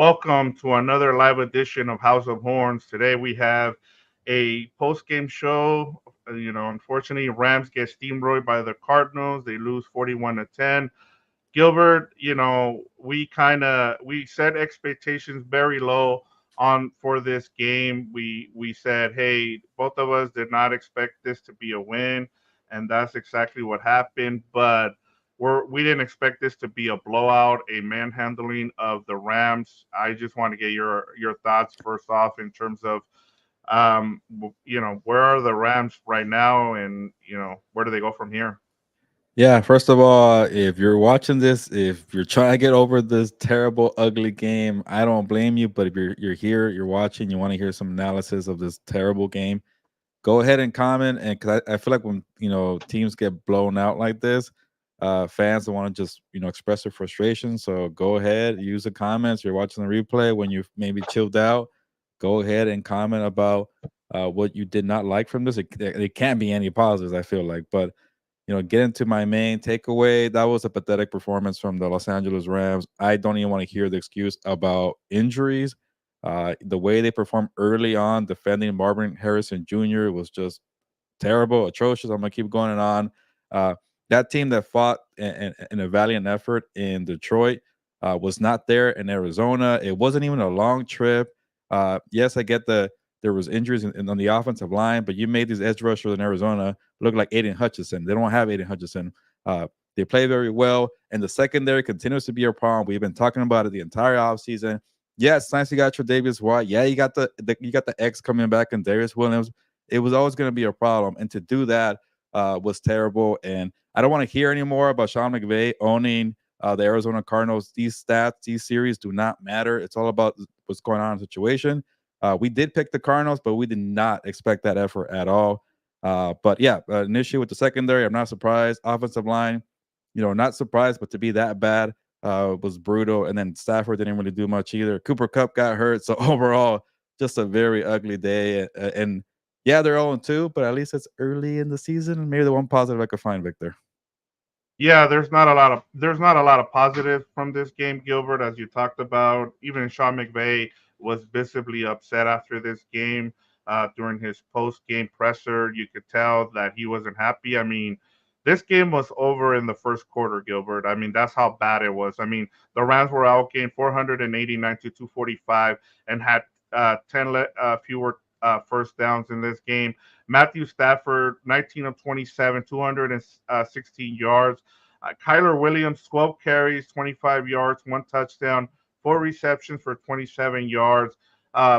welcome to another live edition of House of Horns. Today we have a post-game show. Unfortunately, Rams get steamrolled by the Cardinals. They lose 41 to 10. Gilbert, we set expectations very low on for this game. We said, hey, both of us did not expect this to be a win, and that's exactly what happened. But we didn't expect this to be a blowout, a manhandling of the Rams. I just want to get your thoughts first off in terms of where are the Rams right now, and where do they go from here? Yeah, first of all, if you're watching this, if you're trying to get over this terrible, ugly game, I don't blame you. But if you're here, you're watching, you want to hear some analysis of this terrible game, go ahead and comment. And because I feel like when teams get blown out like this, fans want to just express their frustration. So go ahead, use the comments. You're watching the replay when you've maybe chilled out. Go ahead and comment about what you did not like from this. It can't be any positives, I feel like, but get into my main takeaway. That was a pathetic performance from the Los Angeles Rams. I don't even want to hear the excuse about injuries. The way they performed early on defending Marvin Harrison Jr. was just terrible, atrocious. I'm gonna keep going on. Uh, that team that fought in a valiant effort in Detroit was not there in Arizona. It wasn't even a long trip. Yes, I get there was injuries on the offensive line, but you made these edge rushers in Arizona look like Aiden Hutchinson. They don't have Aiden Hutchinson. They play very well, and the secondary continues to be a problem. We've been talking about it the entire offseason. Yeah, it's nice you got your Davis White. Yeah, you got the X coming back and Darius Williams. It was always going to be a problem, and to do that was terrible. And I don't want to hear anymore about Sean McVay owning the Arizona Cardinals. These stats, these series do not matter. It's all about what's going on in the situation. We did pick the Cardinals, but we did not expect that effort at all. But yeah, an issue with the secondary. I'm not surprised. Offensive line, not surprised, but to be that bad was brutal. And then Stafford didn't really do much either. Cooper Cup got hurt. So overall, just a very ugly day. And yeah, they're 0-2, but at least it's early in the season. Maybe the one positive I could find, Victor. Yeah, there's not a lot of positives from this game, Gilbert, as you talked about. Even Sean McVay was visibly upset after this game. During his post-game presser, you could tell that he wasn't happy. I mean, this game was over in the first quarter, Gilbert. I mean, that's how bad it was. I mean, the Rams were outgained 489 to 245 and had 10 fewer first downs in this game. Matthew Stafford, 19 of 27, 216 yards. Kyler Williams, 12 carries, 25 yards, one touchdown, four receptions for 27 yards.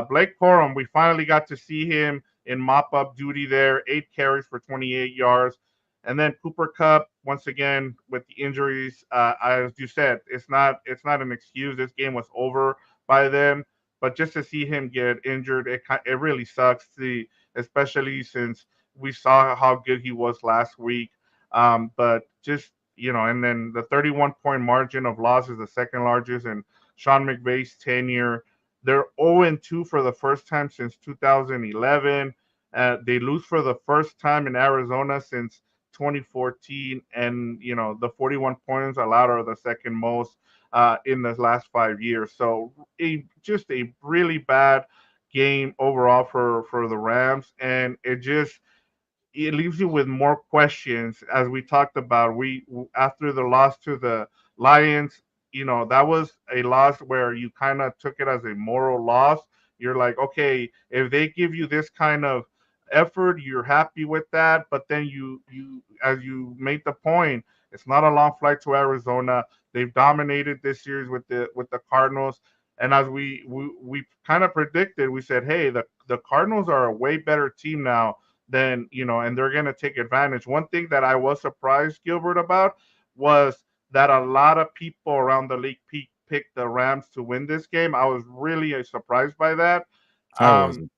Blake Corum, we finally got to see him in mop-up duty there, eight carries for 28 yards. And then Cooper Cup, once again with the injuries, as you said, it's not an excuse. This game was over by then, but just to see him get injured, it really sucks. Especially since we saw how good he was last week. But just and then the 31-point margin of loss is the second largest in Sean McVay's tenure. They're 0-2 for the first time since 2011. They lose for the first time in Arizona since 2014, and the 41 points allowed are the second most in the last 5 years. So just a really bad game overall for the Rams, and it leaves you with more questions as we talked about. We After the loss to the Lions, that was a loss where you kind of took it as a moral loss. You're like, okay, if they give you this kind of effort, you're happy with that. But then as you made the point, it's not a long flight to Arizona. They've dominated this series with the Cardinals. And as we kind of predicted, we said, hey, the Cardinals are a way better team now then and they're going to take advantage. One thing that I was surprised, Gilbert, about was that a lot of people around the league picked the Rams to win this game. I was really surprised by that. I was. Um,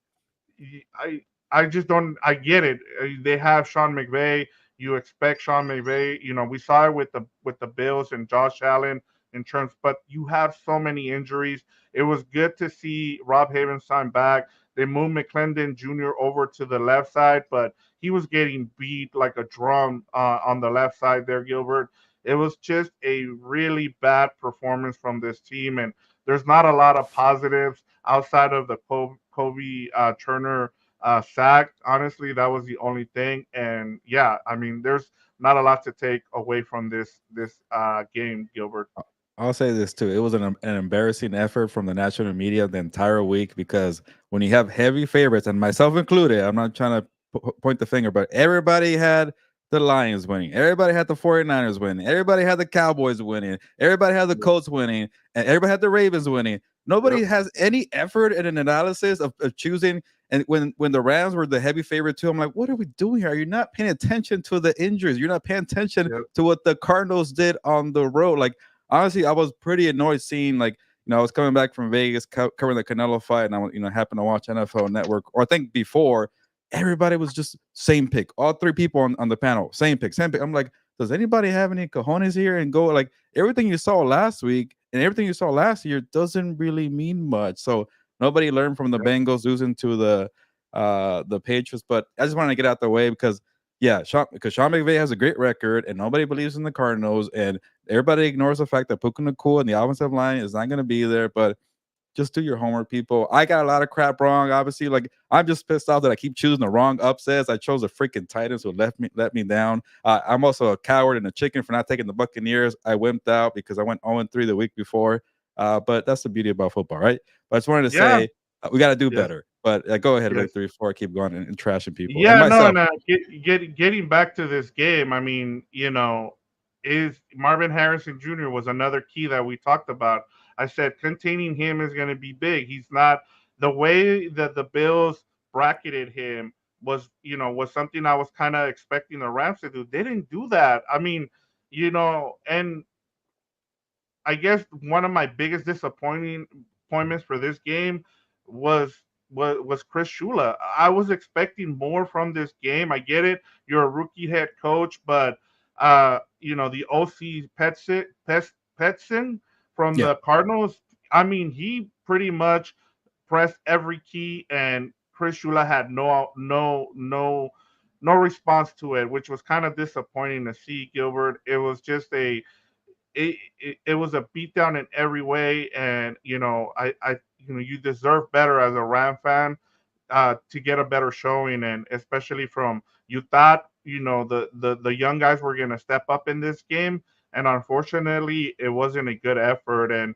I I just don't. I get it. They have Sean McVay. You expect Sean McVay. We saw it with the Bills and Josh Allen in terms, but you have so many injuries. It was good to see Rob Havenstein back. They moved McClendon Jr. over to the left side, but he was getting beat like a drum on the left side there, Gilbert. It was just a really bad performance from this team, and there's not a lot of positives outside of the Kobe Turner sack. Honestly, that was the only thing. And yeah, I mean, there's not a lot to take away from this game, Gilbert. I'll say this too. It was an embarrassing effort from the national media the entire week because when you have heavy favorites, and myself included, I'm not trying to point the finger, but everybody had the Lions winning. Everybody had the 49ers winning. Everybody had the Cowboys winning. Everybody had the Yep. Colts winning. And everybody had the Ravens winning. Nobody Yep. has any effort in an analysis of choosing. And when the Rams were the heavy favorite too, I'm like, what are we doing here? You're not paying attention to the injuries. You're not paying attention Yep. to what the Cardinals did on the road. Like, honestly, I was pretty annoyed seeing like I was coming back from Vegas covering the Canelo fight, and I happened to watch NFL Network, or I think before everybody was just same pick. All three people on the panel, same pick, same pick. I'm like, does anybody have any cojones here and go like everything you saw last week and everything you saw last year doesn't really mean much. So nobody learned from the Yep. Bengals losing to the Patriots. But I just want to get out the way because yeah, because Sean McVay has a great record and nobody believes in the Cardinals and everybody ignores the fact that Puka Nacua and the offensive line is not going to be there. But just do your homework, people. I got a lot of crap wrong. Obviously, like I'm just pissed off that I keep choosing the wrong upsets. I chose the freaking Titans who let me down. I'm also a coward and a chicken for not taking the Buccaneers. I wimped out because I went 0-3 the week before. But that's the beauty about football, right? But I just wanted to Yeah. say we got to do Yes. better. But go ahead, Yes. Victory, before I keep going and trashing people and Yeah, no, myself. and getting back to this game, I mean, is Marvin Harrison Jr. was another key that we talked about. I said containing him is going to be big. He's not the way that the Bills bracketed him was something I was kind of expecting the Rams to do. They didn't do that. I mean, and I guess one of my biggest disappointments for this game was was Chris Shula. I was expecting more from this game. I get it. You're a rookie head coach, but the OC Petson from Yeah. the Cardinals, I mean, he pretty much pressed every key and Chris Shula had no response to it, which was kind of disappointing to see, Gilbert. It was just it was a beatdown in every way, and you deserve better as a Ram fan to get a better showing, and especially from you thought the young guys were going to step up in this game, and unfortunately it wasn't a good effort. And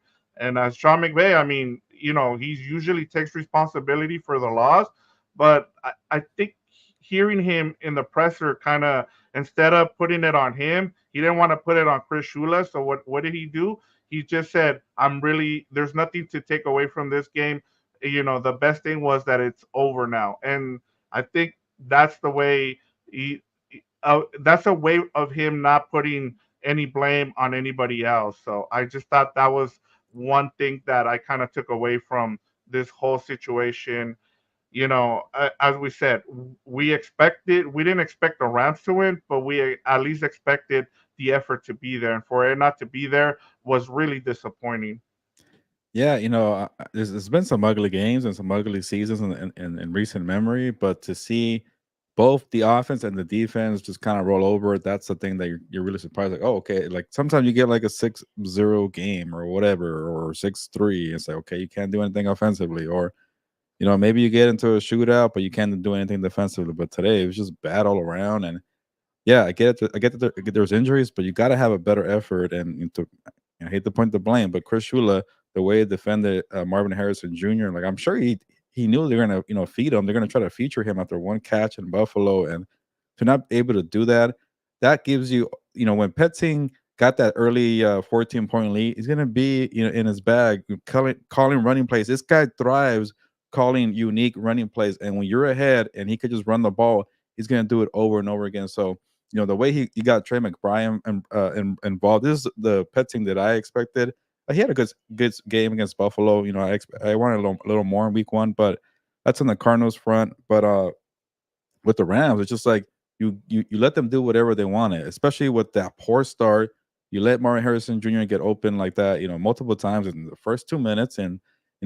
as Sean McVay, I mean, he usually takes responsibility for the loss, but I think hearing him in the presser kind of instead of putting it on him, he didn't want to put it on Chris Shula. So what did he do? He just said, "I'm really there's nothing to take away from this game. The best thing was that it's over now." And I think that's the way that's a way of him not putting any blame on anybody else. So I just thought that was one thing that I kind of took away from this whole situation. As we said, we didn't expect the Rams to win, but we at least expected the effort to be there. And for it not to be there was really disappointing. Yeah, there's been some ugly games and some ugly seasons in recent memory, but to see both the offense and the defense just kind of roll over, that's the thing that you're really surprised. Like, oh, okay. Like sometimes you get like a 6-0 game or whatever, or 6-3. It's like, okay, you can't do anything offensively. Or, maybe you get into a shootout, but you can't do anything defensively. But today it was just bad all around. And yeah, I get that there's injuries, but you got to have a better effort. And I hate to point the blame, but Chris Shula, the way he defended Marvin Harrison Jr., like I'm sure he knew they're gonna feed him. They're gonna try to feature him after one catch in Buffalo, and to not be able to do that, that gives you when Petzing got that early 14-point lead, he's gonna be in his bag calling running plays. This guy thrives calling unique running plays, and when you're ahead and he could just run the ball, he's gonna do it over and over again. So the way he got Trey McBride involved. This is the Petzing that I expected. He had a good game against Buffalo. I wanted a little more in week one, but that's on the Cardinals front. But with the Rams, it's just like you let them do whatever they wanted, especially with that poor start. You let Marvin Harrison Jr. get open like that, multiple times in the first 2 minutes. And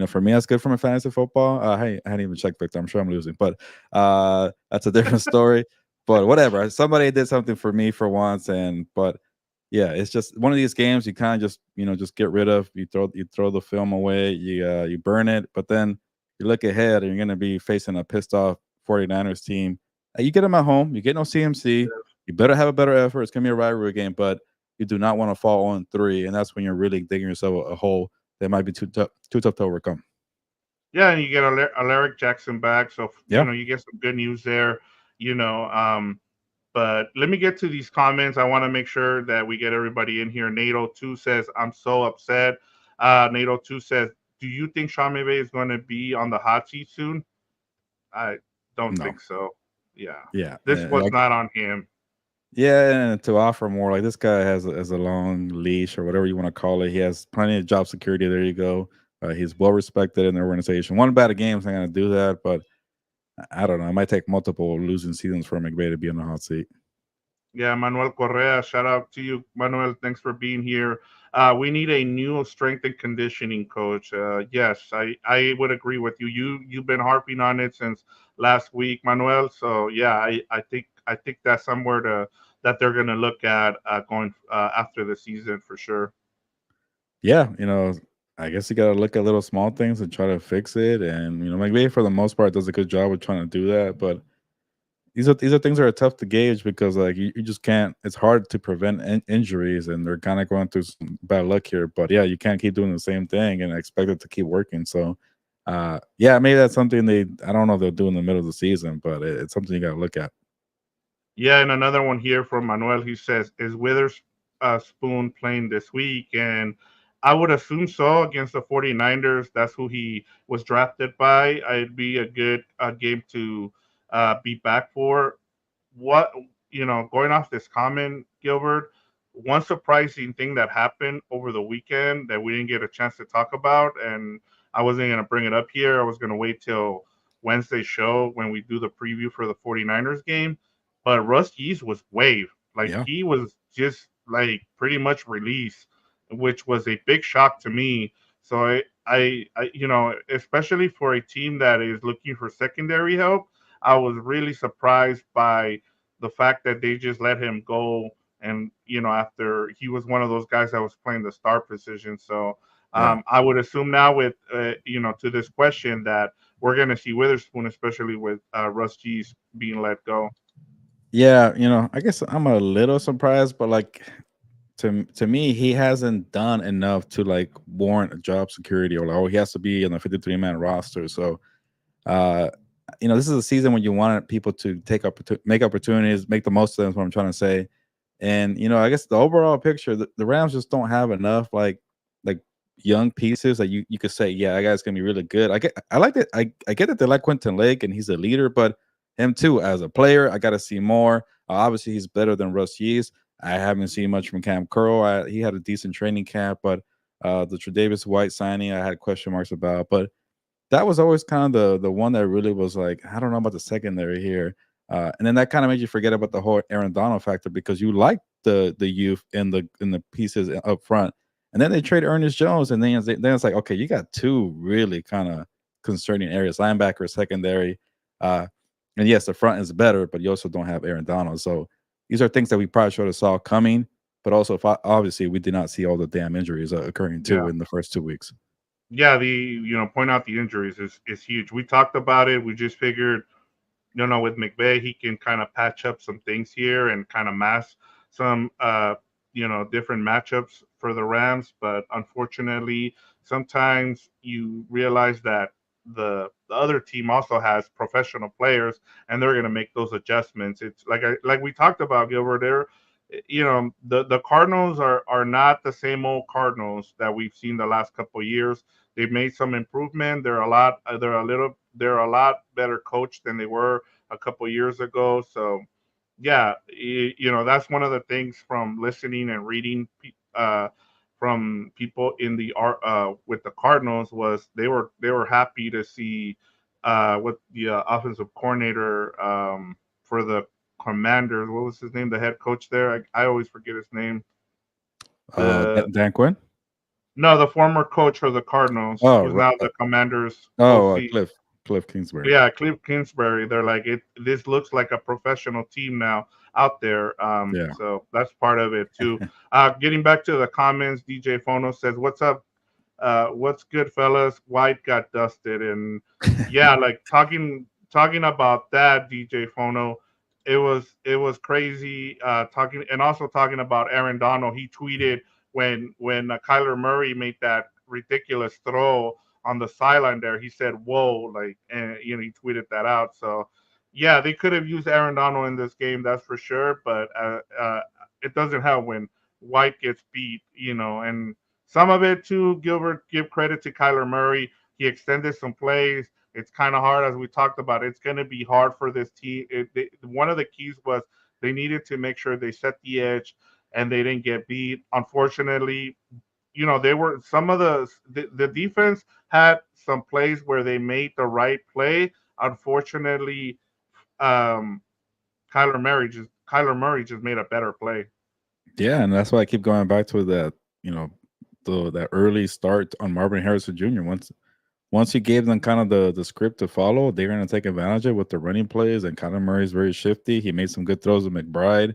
for me, that's good for my fantasy football. I hadn't even checked Victor. I'm sure I'm losing, but that's a different story. But whatever. Somebody did something for me for once, but Yeah, it's just one of these games you kind of just just get rid of. You throw the film away, you burn it, but then you look ahead and you're going to be facing a pissed off 49ers team. You get them at home, you get no CMC. You better have a better effort. It's going to be a rivalry game, but you do not want to fall on three, and that's when you're really digging yourself a hole that might be too tough to overcome. Yeah, and you get Alaric Jackson back, so Yeah, you get some good news there. You know, but let me get to these comments. I want to make sure that we get everybody in here. NATO2 says, I'm so upset. NATO2 says, do you think Sean McVay is going to be on the hot seat soon? I don't no, think so. Yeah. yeah, This was like not on him. yeah, and to offer more, like this guy has a long leash or whatever you want to call it. He has plenty of job security. There you go. He's well respected in the organization. One bad game's not going to do that, but I don't know. It might take multiple losing seasons for McVay to be on the hot seat. Yeah, Manuel Correa, shout out to you, Manuel. Thanks for being here. We need a new strength and conditioning coach. Yes, I would agree with you. You've been harping on it since last week, Manuel. So yeah, I think that's somewhere that they're going to look at going after the season for sure. Yeah, I guess you got to look at little small things and try to fix it. And McVay for the most part does a good job of trying to do that, but these are things that are tough to gauge because like you just can't. It's hard to prevent injuries, and they're kind of going through some bad luck here. But yeah, you can't keep doing the same thing and expect it to keep working. So, yeah, maybe that's something I don't know if they'll do in the middle of the season, but it's something you got to look at. Yeah, and another one here from Manuel. He says, "Is Withers Spoon playing this week?" And I would assume so against the 49ers. That's who he was drafted by. It'd be a good game to be back for. What going off this comment, Gilbert, one surprising thing that happened over the weekend that we didn't get a chance to talk about, and I wasn't going to bring it up here. I was going to wait till Wednesday show when we do the preview for the 49ers game. But Russ Yeast was waived. Like Yeah, he was just like pretty much released, which was a big shock to me. So especially for a team that is looking for secondary help, I was really surprised by the fact that they just let him go. And after he was one of those guys that was playing the star position. So yeah. I would assume now with to this question that we're going to see Witherspoon, especially with Russ G's being let go. Yeah, I guess I'm a little surprised, but like to me, he hasn't done enough to like warrant a job security or like, oh, he has to be on the 53-man roster. So uh this is a season when you want people to make opportunities, make the most of them, is what I'm trying to say. And I guess the overall picture, the Rams just don't have enough like young pieces that you could say, yeah, that guy's gonna be really good. I like that. I get that they like Quentin Lake and he's a leader, but him too as a player, I got to see more. Obviously, he's better than Russ Yeast. I haven't seen much from Cam Curl. He had a decent training camp, but the Tre'Davious White signing, I had question marks about. But that was always kind of the one that really was like, I don't know about the secondary here. And then that kind of made you forget about the whole Aaron Donald factor because you like the youth in the pieces up front. And then they trade Ernest Jones, and then it's like, okay, you got two really kind of concerning areas: linebacker, secondary. Uh, and yes, the front is better, but you also don't have Aaron Donald. So these are things that we probably should have saw coming. But also, if obviously, we did not see all the damn injuries occurring too Yeah. in the first 2 weeks. Yeah, the point out the injuries is huge. We talked about it. We just figured with McVay, he can kind of patch up some things here and kind of mask some, different matchups for the Rams. But unfortunately, sometimes you realize that the other team also has professional players, and they're going to make those adjustments. It's like we talked about, Gilbert. The Cardinals are not the same old Cardinals that we've seen the last couple of years. They've made some improvement. They're a lot better coached than they were a couple years ago. So yeah, that's one of the things from listening and reading from people in the with the Cardinals was they were happy to see what the offensive coordinator for the Commanders. What was his name? The head coach there. I always forget his name. The Dan Quinn. No, the former coach for the Cardinals, Oh, who's now the Commanders OC. Cliff Kingsbury. Yeah, Cliff Kingsbury. They're like it. This looks like a professional team now. out there. Yeah. So that's part of it too. Getting back to the comments, DJ Fono says, "What's up? What's good, fellas? White got dusted." And yeah, like talking about that, DJ Fono, it was crazy. Talking and also talking about Aaron Donald. He tweeted when Kyler Murray made that ridiculous throw on the sideline there. He said, "Whoa!" Like, and he tweeted that out. So yeah, they could have used Aaron Donald in this game, that's for sure. But it doesn't help when White gets beat, and some of it too, Gilbert, give credit to Kyler Murray. He extended some plays. It's kind of hard, as we talked about. It's going to be hard for this team. One of the keys was they needed to make sure they set the edge and they didn't get beat. Unfortunately, they were some of the defense had some plays where they made the right play. Unfortunately, um, Kyler Murray just made a better play. Yeah, and that's why I keep going back to that, that early start on Marvin Harrison Jr. Once you gave them kind of the script to follow, they're going to take advantage of it with the running plays. And Kyler Murray is very shifty. He made some good throws with McBride,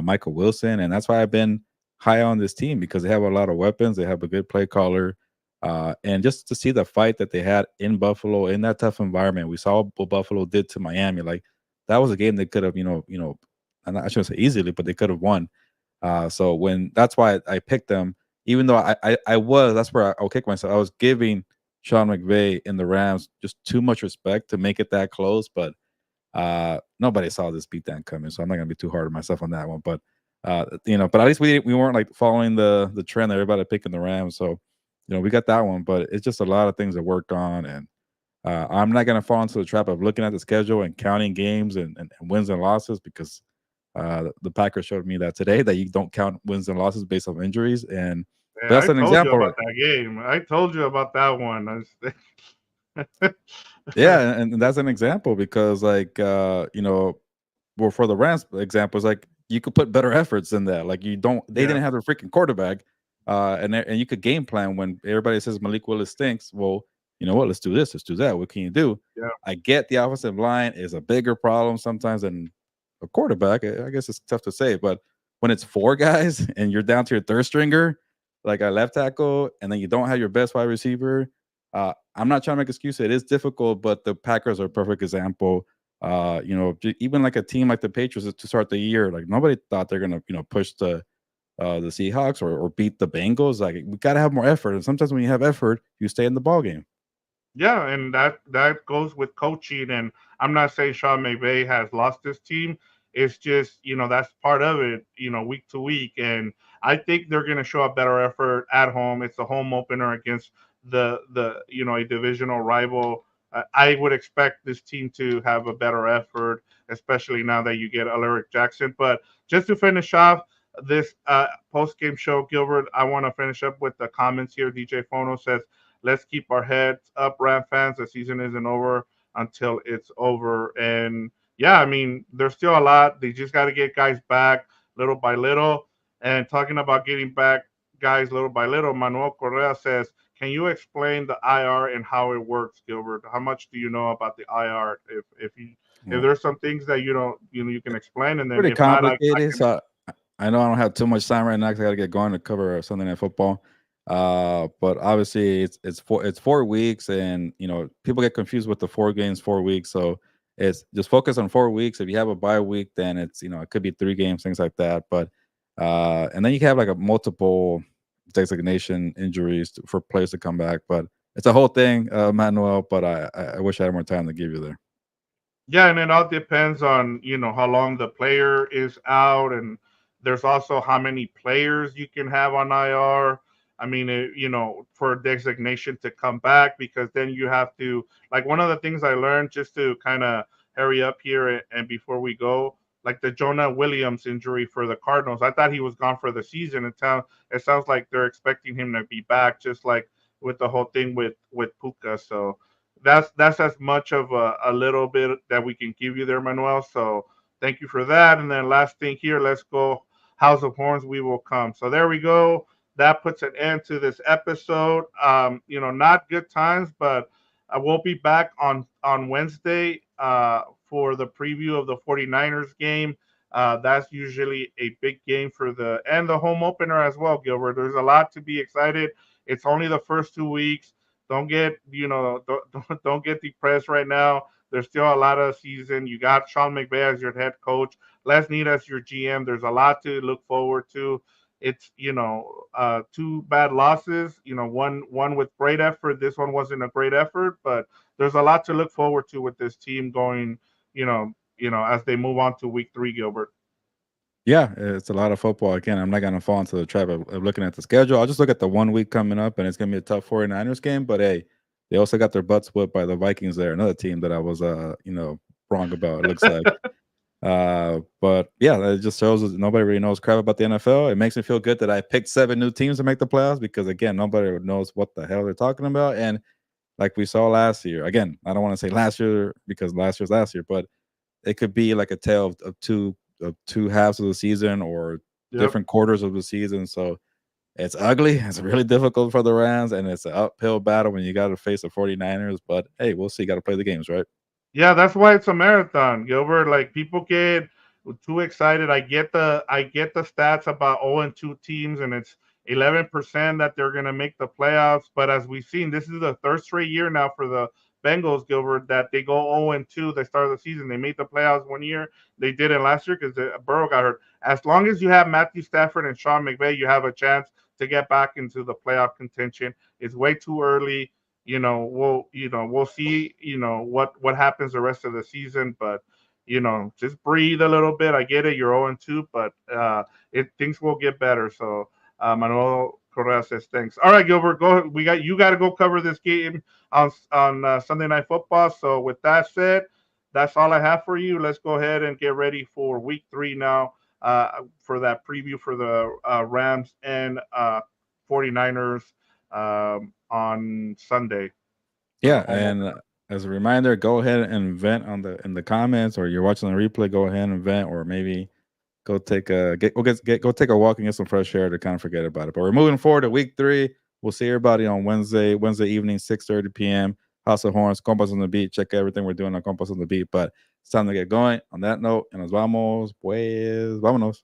Michael Wilson, and that's why I've been high on this team because they have a lot of weapons. They have a good play caller, and just to see the fight that they had in Buffalo in that tough environment, we saw what Buffalo did to Miami. Like that was a game they could have, and I shouldn't say easily, but they could have won. So when that's why I picked them, even though I was that's where I'll kick myself. I was giving Sean McVay in the Rams just too much respect to make it that close, but nobody saw this beatdown coming, so I'm not gonna be too hard on myself on that one. But but at least we weren't like following the trend that everybody picking the Rams, so we got that one. But it's just a lot of things to work on, and I'm not gonna fall into the trap of looking at the schedule and counting games and wins and losses because the Packers showed me that today that you don't count wins and losses based on injuries, and Yeah, but I that's an told you example, about right? that game. I told you about that one. Yeah, and that's an example because well, for the Rams example, it's like you could put better efforts in that. Like they Yeah, didn't have their freaking quarterback, and you could game plan when everybody says Malik Willis stinks. Well, you know what? Let's do this. Let's do that. What can you do? yeah, I get the offensive line is a bigger problem sometimes than a quarterback. I guess it's tough to say, but when it's four guys and you're down to your third stringer, like a left tackle, and then you don't have your best wide receiver, I'm not trying to make excuses. It is difficult, but the Packers are a perfect example. Even like a team like the Patriots to start the year, like nobody thought they're gonna, push the Seahawks or beat the Bengals. Like we gotta have more effort, and sometimes when you have effort, you stay in the ball game. yeah, and that goes with coaching. And I'm not saying Sean McVay has lost this team. It's just that's part of it. Week to week, and I think they're going to show a better effort at home. It's a home opener against the a divisional rival. I would expect this team to have a better effort, especially now that you get Alaric Jackson. But just to finish off this post game show, Gilbert, I want to finish up with the comments here. DJ Fono says, let's keep our heads up, Ram fans. The season isn't over until it's over. And yeah, I mean, there's still a lot. They just got to get guys back little by little. And talking about getting back guys little by little, Manuel Correa says, "Can you explain the IR and how it works, Gilbert? How much do you know about the IR? If Well, there's some things that you don't, you can explain, and then pretty if not, I complicated. can. So I know I don't have too much time right now because I got to get going to cover Sunday Night Football. But obviously it's 4 weeks, and people get confused with the 4 games, 4 weeks. So it's just focus on 4 weeks. If you have a bye week, then it's it could be 3 games, things like that. But and then you can have like a multiple designation injuries for players to come back. But it's a whole thing, Manuel. But I wish I had more time to give you there. Yeah, and it all depends on how long the player is out, and there's also how many players you can have on IR. I mean, for designation to come back, because then you have to, like, one of the things I learned, just to kind of hurry up here and before we go, like the Jonah Williams injury for the Cardinals. I thought he was gone for the season. It sounds like they're expecting him to be back, just like with the whole thing with Puka. So that's as much of a little bit that we can give you there, Manuel. So thank you for that. And then last thing here, let's go. House of Horns, we will come. So there we go. That puts an end to this episode. Not good times, but I will be back on Wednesday for the preview of the 49ers game. That's usually a big game for the home opener as well, Gilbert. There's a lot to be excited. It's only the first 2 weeks. Don't get don't get depressed right now. There's still a lot of season. You got Sean McVay as your head coach, Les Need as your GM. There's a lot to look forward to. It's two bad losses. One with great effort. This one wasn't a great effort, but there's a lot to look forward to with this team going. As they move on to week 3, Gilbert. Yeah, it's a lot of football. Again, I'm not going to fall into the trap of looking at the schedule. I'll just look at the 1 week coming up, and it's going to be a tough 49ers game. But hey, they also got their butts whipped by the Vikings there, another team that I was, wrong about, it looks like. But yeah, it just shows that nobody really knows crap about the NFL. It makes me feel good that I picked 7 new teams to make the playoffs because, again, nobody knows what the hell they're talking about. And like we saw last year, again, I don't want to say last year because last year, but it could be like a tale of two halves of the season or Yep. different quarters of the season. So it's ugly. It's really difficult for the Rams, and it's an uphill battle when you got to face the 49ers. But hey, we'll see. Got to play the games, right? Yeah, that's why it's a marathon, Gilbert. Like people get too excited. I get the stats about 0-2 teams, and it's 11% that they're gonna make the playoffs. But as we've seen, this is the third straight year now for the Bengals, Gilbert, that they go 0-2. They start the season. They made the playoffs one year. They did it last year because Burrow got hurt. As long as you have Matthew Stafford and Sean McVay, you have a chance to get back into the playoff contention. It's way too early. We'll see what happens the rest of the season, but just breathe a little bit. I get it, you're 0-2, but it things will get better. So Manuel Correa says thanks. All right, Gilbert, go. You got to go cover this game on Sunday Night Football. So with that said, that's all I have for you. Let's go ahead and get ready for Week 3 now. For that preview for the Rams and 49ers on Sunday for the Yeah, home and opener. as a reminder, go ahead and vent in the comments, or you're watching the replay. Go ahead and vent, or maybe go take a go take a walk and get some fresh air to kind of forget about it. But we're moving forward to week 3. We'll see everybody on Wednesday evening, 6:30 p.m. House of Horns, Compas on the Beat. Check everything we're doing on Compas on the Beat. But it's time to get going. On that note, and nos vamos, pues, vámonos.